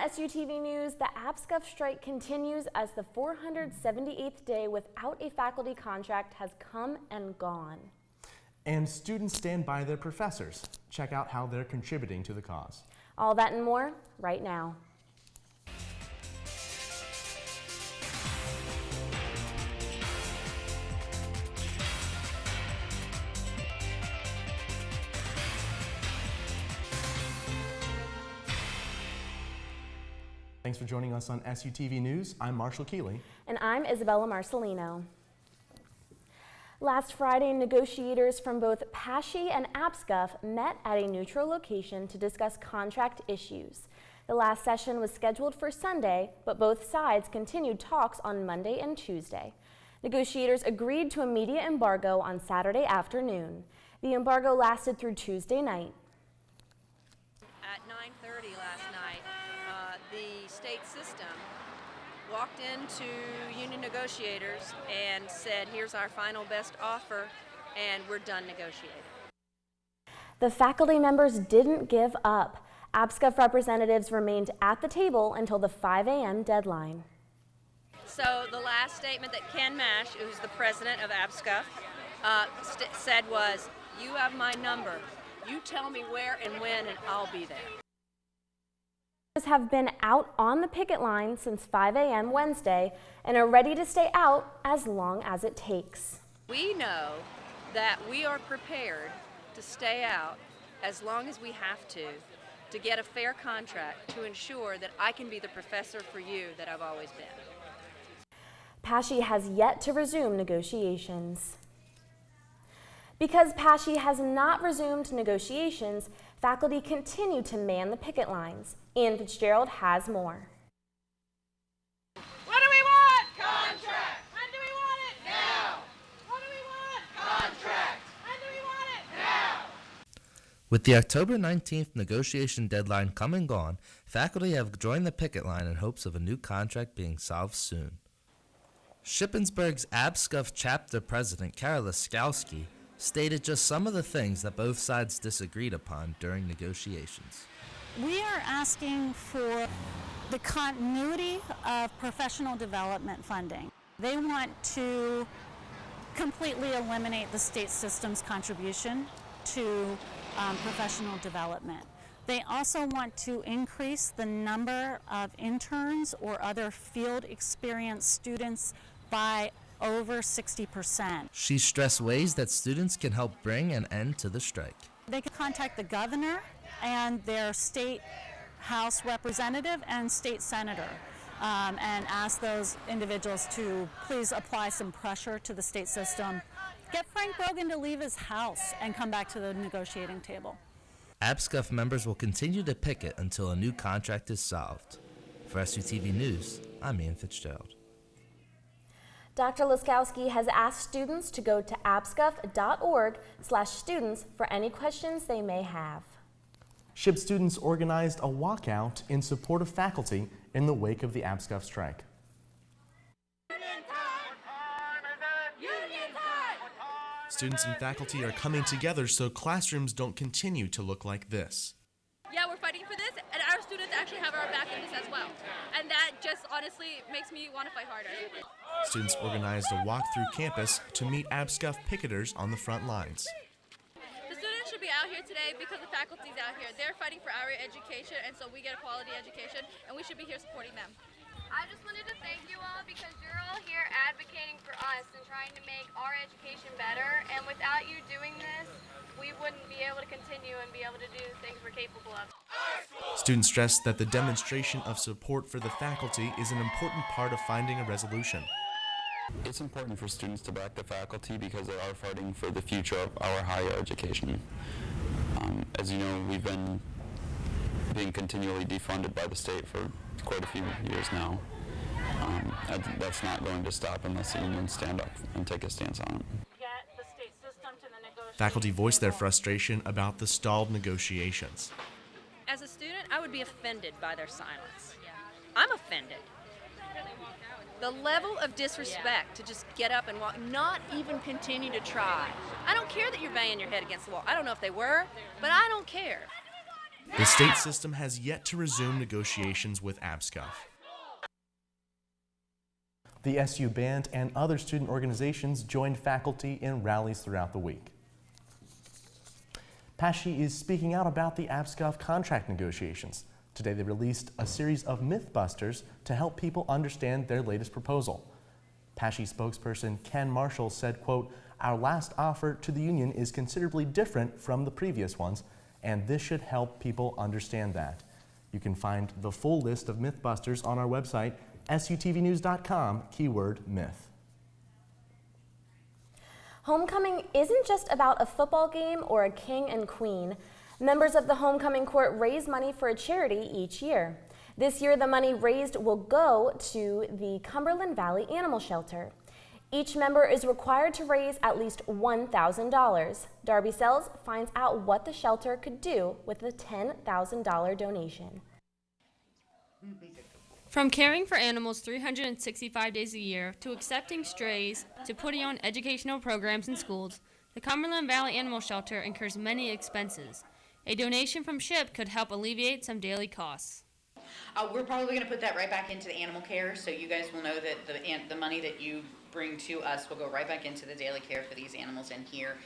SUTV News, the APSCUF strike continues as the 478th day without a faculty contract has come and gone. And students stand by their professors. Check out how they're contributing to the cause. All that and more right now. Thanks for joining us on SUTV News. I'm Marshall Keeley. And I'm Isabella Marcelino. Last Friday, negotiators from both PASSHE and APSCUF met at a neutral location to discuss contract issues. The last session was scheduled for Sunday, but both sides continued talks on Monday and Tuesday. Negotiators agreed to a media embargo on Saturday afternoon. The embargo lasted through Tuesday night. At 9:30 last night, the state system walked into union negotiators and said, here's our final best offer, and we're done negotiating. The faculty members didn't give up. APSCUF representatives remained at the table until the 5 a.m. deadline. So the last statement that Ken Mash, who's the president of APSCUF, said was, you have my number. You tell me where and when, and I'll be there. Have been out on the picket line since 5 a.m. Wednesday and are ready to stay out as long as it takes. We know that we are prepared to stay out as long as we have to get a fair contract to ensure that I can be the professor for you that I've always been. PASSHE has yet to resume negotiations. Because PASSHE has not resumed negotiations, faculty continue to man the picket lines. Ian Fitzgerald has more. What do we want? Contract. When do we want it? Now. What do we want? Contract. When do we want it? Now. With the October 19th negotiation deadline come and gone, faculty have joined the picket line in hopes of a new contract being solved soon. Shippensburg's APSCUF chapter president, Kara Laskowski, stated just some of the things that both sides disagreed upon during negotiations. We are asking for the continuity of professional development funding. They want to completely eliminate the state system's contribution to professional development. They also want to increase the number of interns or other field experienced students by over 60%. She stressed ways that students can help bring an end to the strike. They can contact the governor and their state house representative and state senator and ask those individuals to please apply some pressure to the state system. Get Frank Brogan to leave his house and come back to the negotiating table. APSCUF members will continue to picket until a new contract is solved. For SUTV News, I'm Ian Fitzgerald. Dr. Laskowski has asked students to go to apscuf.org/students for any questions they may have. SHIP students organized a walkout in support of faculty in the wake of the APSCUF strike. Students and faculty are coming together so classrooms don't continue to look like this. Yeah, we're fighting for this, and our students actually have our back in this as well. And that just honestly makes me want to fight harder. Students organized a walk through campus to meet APSCUF picketers on the front lines. The students should be out here today because the faculty's out here. They're fighting for our education, and so we get a quality education, and we should be here supporting them. I just wanted to thank you all because you're all here advocating for us and trying to make our education better, and without you doing this, we wouldn't be able to continue and be able to do the things we're capable of. Students stressed that the demonstration of support for the faculty is an important part of finding a resolution. It's important for students to back the faculty because they are fighting for the future of our higher education. As you know, we've been being continually defunded by the state for quite a few years now. That's not going to stop unless the unions stand up and take a stance on it. Faculty voiced their frustration about the stalled negotiations. As a student, I would be offended by their silence. I'm offended. The level of disrespect to just get up and walk, not even continue to try. I don't care that you're banging your head against the wall. I don't know if they were, but I don't care. The state system has yet to resume negotiations with ABSCUF. The SU Band and other student organizations joined faculty in rallies throughout the week. Pashi is speaking out about the ABSCUF contract negotiations. Today they released a series of Mythbusters to help people understand their latest proposal. Pashi spokesperson Ken Marshall said, quote, "Our last offer to the union is considerably different from the previous ones, and this should help people understand that." You can find the full list of Mythbusters on our website, sutvnews.com, keyword myth. Homecoming isn't just about a football game or a king and queen. Members of the Homecoming Court raise money for a charity each year. This year, the money raised will go to the Cumberland Valley Animal Shelter. Each member is required to raise at least $1,000. Darby Sells finds out what the shelter could do with the $10,000 donation. From caring for animals 365 days a year, to accepting strays, to putting on educational programs in schools, the Cumberland Valley Animal Shelter incurs many expenses. A donation from SHIP could help alleviate some daily costs. We're probably going to put that right back into the animal care, so you guys will know that the money that you bring to us will go right back into the daily care for these animals in here.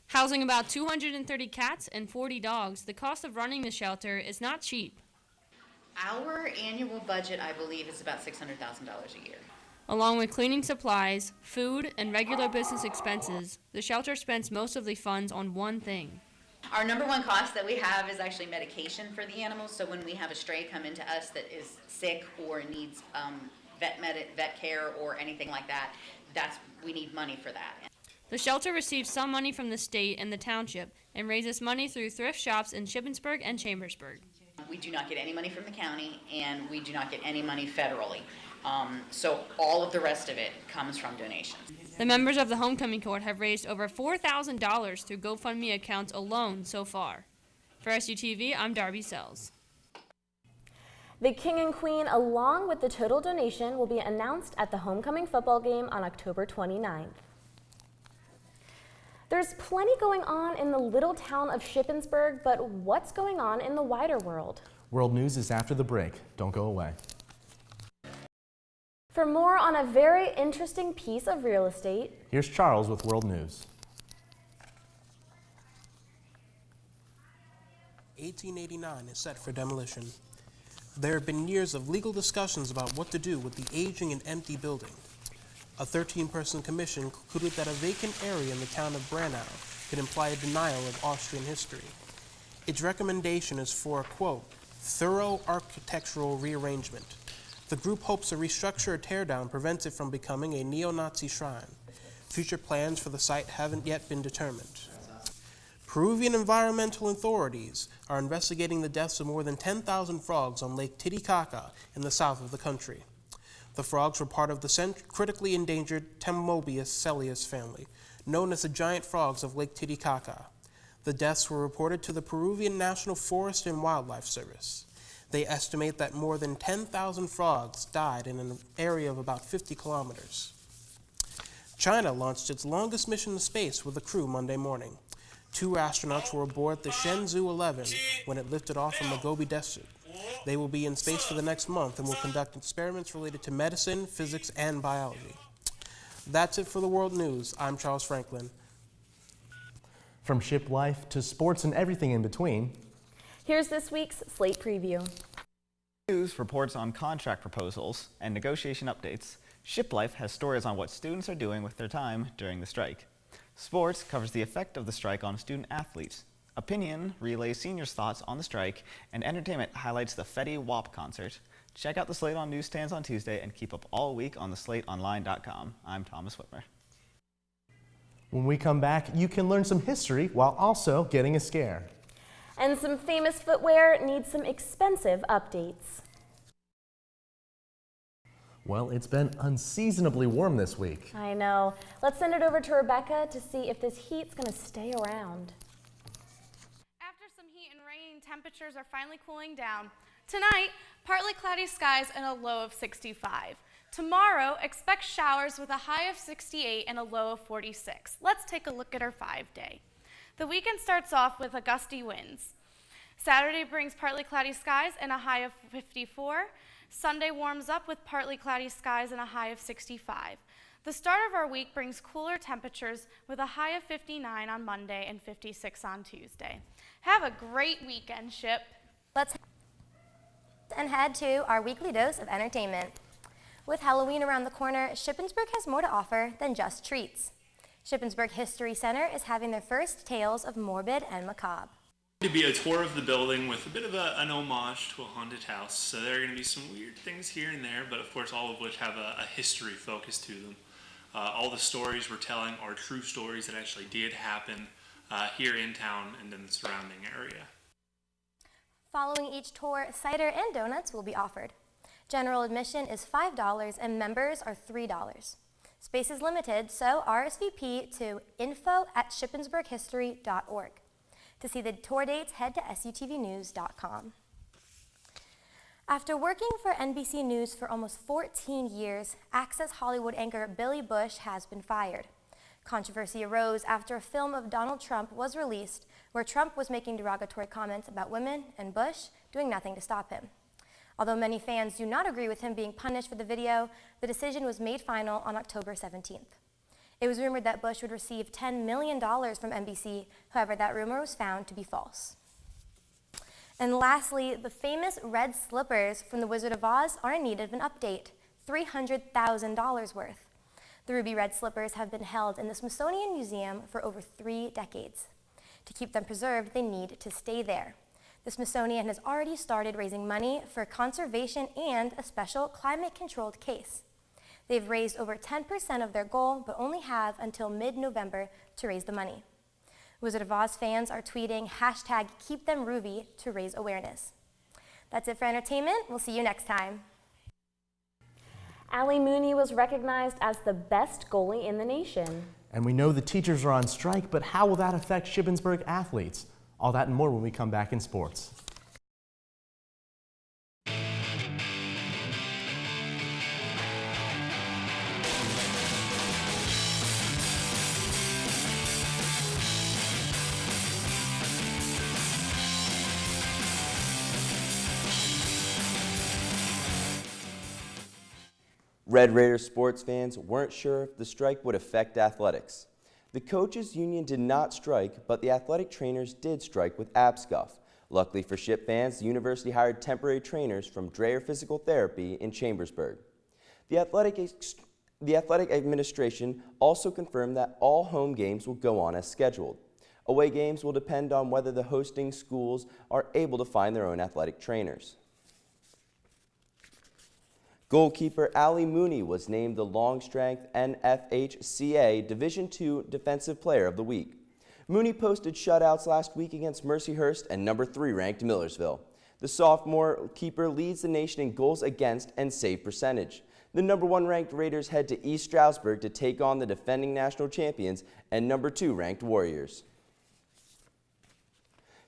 Housing about 230 cats and 40 dogs, the cost of running the shelter is not cheap. Our annual budget, I believe, is about $600,000 a year. Along with cleaning supplies, food, and regular business expenses, the shelter spends most of the funds on one thing. Our number one cost that we have is actually medication for the animals, so when we have a stray come into us that is sick or needs vet care or anything like that, we need money for that. The shelter receives some money from the state and the township and raises money through thrift shops in Shippensburg and Chambersburg. We do not get any money from the county, and we do not get any money federally. So all of the rest of it comes from donations. The members of the Homecoming Court have raised over $4,000 through GoFundMe accounts alone so far. For SUTV, I'm Darby Sells. The King and Queen, along with the total donation, will be announced at the Homecoming football game on October 29th. There's plenty going on in the little town of Shippensburg, but what's going on in the wider world? World News is after the break. Don't go away. For more on a very interesting piece of real estate, here's Charles with World News. 1889 is set for demolition. There have been years of legal discussions about what to do with the aging and empty building. A 13-person commission concluded that a vacant area in the town of Branau could imply a denial of Austrian history. Its recommendation is for a, quote, thorough architectural rearrangement. The group hopes a restructure or teardown prevents it from becoming a neo-Nazi shrine. Future plans for the site haven't yet been determined. Peruvian environmental authorities are investigating the deaths of more than 10,000 frogs on Lake Titicaca in the south of the country. The frogs were part of the critically endangered Temmobius celeus family, known as the giant frogs of Lake Titicaca. The deaths were reported to the Peruvian National Forest and Wildlife Service. They estimate that more than 10,000 frogs died in an area of about 50 kilometers. China launched its longest mission to space with a crew Monday morning. 2 astronauts were aboard the Shenzhou 11 when it lifted off from the Gobi Desert. They will be in space for the next month and will conduct experiments related to medicine, physics, and biology. That's it for the World News. I'm Charles Franklin. From ship life to sports and everything in between, here's this week's Slate Preview. News reports on contract proposals and negotiation updates. Ship Life has stories on what students are doing with their time during the strike. Sports covers the effect of the strike on student athletes. Opinion relays seniors' thoughts on the strike, and entertainment highlights the Fetty Wap concert. Check out the Slate On newsstands on Tuesday and keep up all week on theslateonline.com. I'm Thomas Whitmer. When we come back, you can learn some history while also getting a scare. And some famous footwear needs some expensive updates. Well, it's been unseasonably warm this week. I know. Let's send it over to Rebecca to see if this heat's going to stay around. After some heat and rain, temperatures are finally cooling down. Tonight, partly cloudy skies and a low of 65. Tomorrow, expect showers with a high of 68 and a low of 46. Let's take a look at our 5-day. The weekend starts off with gusty winds. Saturday brings partly cloudy skies and a high of 54. Sunday warms up with partly cloudy skies and a high of 65. The start of our week brings cooler temperatures with a high of 59 on Monday and 56 on Tuesday. Have a great weekend, Ship. Let's head to our weekly dose of entertainment. With Halloween around the corner, Shippensburg has more to offer than just treats. Shippensburg History Center is having their first tales of morbid and macabre. To be a tour of the building with a bit of an homage to a haunted house. So there are going to be some weird things here and there, but of course all of which have a history focus to them. All the stories we're telling are true stories that actually did happen here in town and in the surrounding area. Following each tour, cider and donuts will be offered. General admission is $5 and members are $3. Space is limited, so RSVP to info@shippensburghistory.org. To see the tour dates, head to sutvnews.com. After working for NBC News for almost 14 years, Access Hollywood anchor Billy Bush has been fired. Controversy arose after a film of Donald Trump was released where Trump was making derogatory comments about women and Bush doing nothing to stop him. Although many fans do not agree with him being punished for the video, the decision was made final on October 17th. It was rumored that Bush would receive $10 million from NBC, however, that rumor was found to be false. And lastly, the famous red slippers from The Wizard of Oz are in need of an update, $300,000 worth. The ruby red slippers have been held in the Smithsonian Museum for over 3 decades. To keep them preserved, they need to stay there. The Smithsonian has already started raising money for conservation and a special climate-controlled case. They've raised over 10% of their goal, but only have until mid-November to raise the money. Wizard of Oz fans are tweeting #KeepThemRuby to raise awareness. That's it for entertainment. We'll see you next time. Allie Mooney was recognized as the best goalie in the nation. And we know the teachers are on strike, but how will that affect Shippensburg athletes? All that and more when we come back in sports. Red Raiders sports fans weren't sure if the strike would affect athletics. The coaches' union did not strike, but the athletic trainers did strike with ABSCUF. Luckily for Ship fans, the university hired temporary trainers from Dreyer Physical Therapy in Chambersburg. The athletic administration also confirmed that all home games will go on as scheduled. Away games will depend on whether the hosting schools are able to find their own athletic trainers. Goalkeeper Allie Mooney was named the Long Strength NFHCA Division II Defensive Player of the Week. Mooney posted shutouts last week against Mercyhurst and number 3 ranked Millersville. The sophomore keeper leads the nation in goals against and save percentage. The number 1 ranked Raiders head to East Stroudsburg to take on the defending national champions and number 2 ranked Warriors.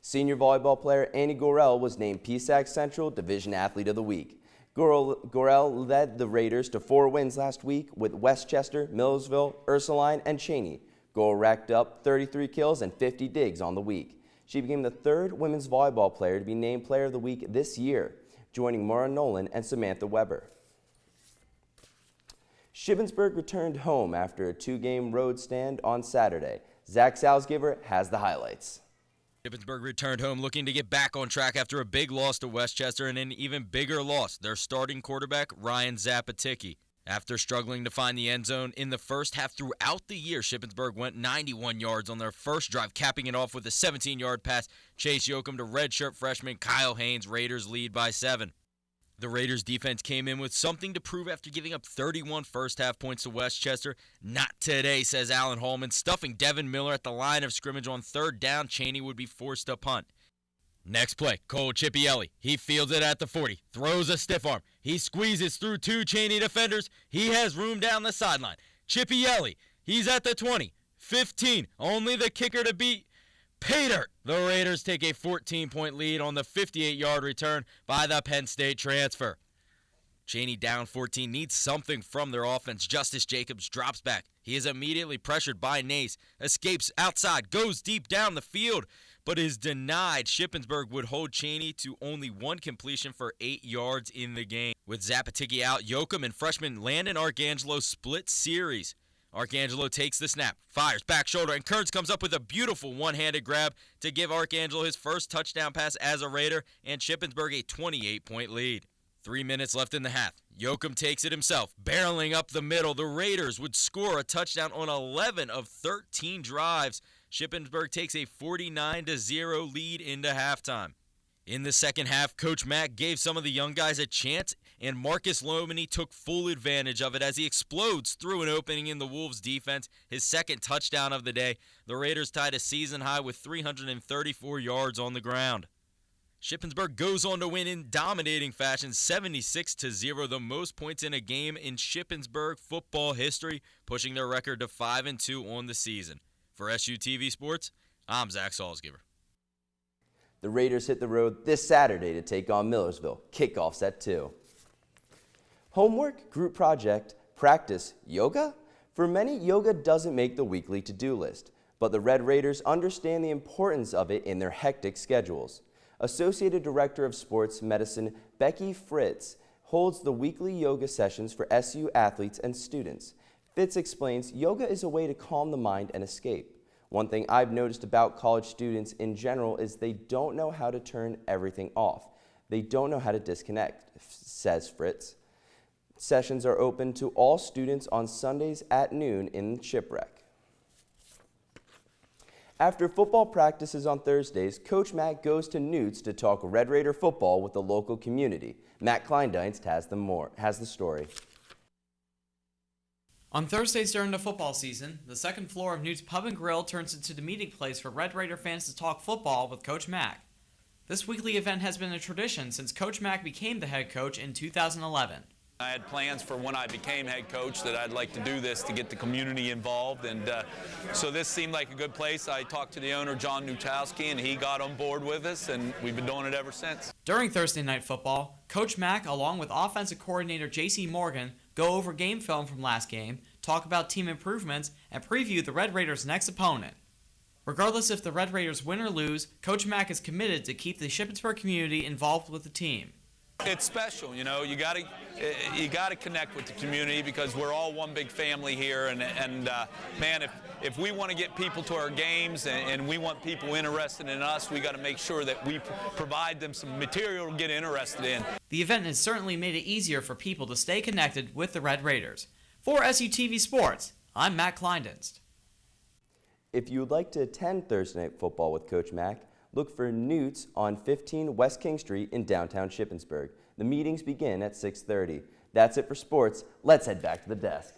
Senior volleyball player Annie Gorell was named PSAC Central Division Athlete of the Week. Gorell led the Raiders to 4 wins last week with Westchester, Millersville, Ursuline, and Cheney. Gorell racked up 33 kills and 50 digs on the week. She became the 3rd women's volleyball player to be named Player of the Week this year, joining Maura Nolan and Samantha Weber. Shippensburg returned home after a 2-game road stand on Saturday. Zach Salzgiver has the highlights. Shippensburg returned home looking to get back on track after a big loss to Westchester and an even bigger loss, their starting quarterback, Ryan Zapaticki. After struggling to find the end zone in the first half throughout the year, Shippensburg went 91 yards on their first drive, capping it off with a 17-yard pass. Chase Yoakum to redshirt freshman Kyle Haynes. Raiders lead by 7. The Raiders defense came in with something to prove after giving up 31 first-half points to Westchester. Not today, says Alan Hallman. Stuffing Devin Miller at the line of scrimmage on 3rd down, Cheney would be forced to punt. Next play, Cole Chipielli. He fields it at the 40, throws a stiff arm. He squeezes through 2 Cheney defenders. He has room down the sideline. Chipielli, he's at the 20, 15, only the kicker to beat. Pay dirt. The Raiders take a 14-point lead on the 58-yard return by the Penn State transfer. Cheney down 14 needs something from their offense. Justice Jacobs drops back. He is immediately pressured by Nace, escapes outside, goes deep down the field, but is denied. Shippensburg would hold Cheney to only one completion for 8 yards in the game. With Zapaticki out, Yoakum and freshman Landon Arcangelo split series. Arcangelo takes the snap, fires back shoulder, and Kearns comes up with a beautiful one-handed grab to give Arcangelo his first touchdown pass as a Raider and Shippensburg a 28-point lead. 3 minutes left in the half. Yoakum takes it himself, barreling up the middle. The Raiders would score a touchdown on 11 of 13 drives. Shippensburg takes a 49-0 lead into halftime. In the second half, Coach Mack gave some of the young guys a chance, and Marcus Lomini took full advantage of it as he explodes through an opening in the Wolves' defense, his second touchdown of the day. The Raiders tied a season high with 334 yards on the ground. Shippensburg goes on to win in dominating fashion, 76-0, the most points in a game in Shippensburg football history, pushing their record to 5-2 on the season. For SUTV Sports, I'm Zach Salzgiver. The Raiders hit the road this Saturday to take on Millersville. Kickoff's at 2. Homework, group project, practice, yoga? For many, yoga doesn't make the weekly to-do list, but the Red Raiders understand the importance of it in their hectic schedules. Associated Director of Sports Medicine Becky Fritz holds the weekly yoga sessions for SU athletes and students. Fitz explains yoga is a way to calm the mind and escape. One thing I've noticed about college students in general is they don't know how to turn everything off. They don't know how to disconnect, says Fritz. Sessions are open to all students on Sundays at noon in Shipwreck. After football practices on Thursdays, Coach Matt goes to Newts to talk Red Raider football with the local community. Matt Kleindienst has the story. On Thursdays during the football season, the second floor of Newt's Pub and Grill turns into the meeting place for Red Raider fans to talk football with Coach Mack. This weekly event has been a tradition since Coach Mack became the head coach in 2011. I had plans for when I became head coach that I'd like to do this to get the community involved, and so this seemed like a good place. I talked to the owner, John Nutowski, and he got on board with us, and we've been doing it ever since. During Thursday Night Football, Coach Mack, along with offensive coordinator J.C. Morgan, go over game film from last game, talk about team improvements, and preview the Red Raiders' next opponent. Regardless if the Red Raiders win or lose, Coach Mack is committed to keep the Shippensburg community involved with the team. It's special, you know. You got to connect with the community because we're all one big family here. And man, if we want to get people to our games and we want people interested in us, we got to make sure that we provide them some material to get interested in. The event has certainly made it easier for people to stay connected with the Red Raiders. For SUTV Sports, I'm Matt Kleindienst. If you would like to attend Thursday Night Football with Coach Mack, look for Newts on 15 West King Street in downtown Shippensburg. The meetings begin at 6:30. That's it for sports. Let's head back to the desk.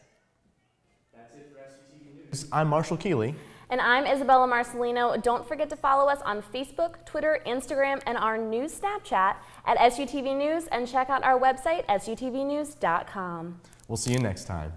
That's it for SUTV News. I'm Marshall Keeley. And I'm Isabella Marcelino. Don't forget to follow us on Facebook, Twitter, Instagram, and our new Snapchat at SUTV News, and check out our website, SUTVnews.com. We'll see you next time.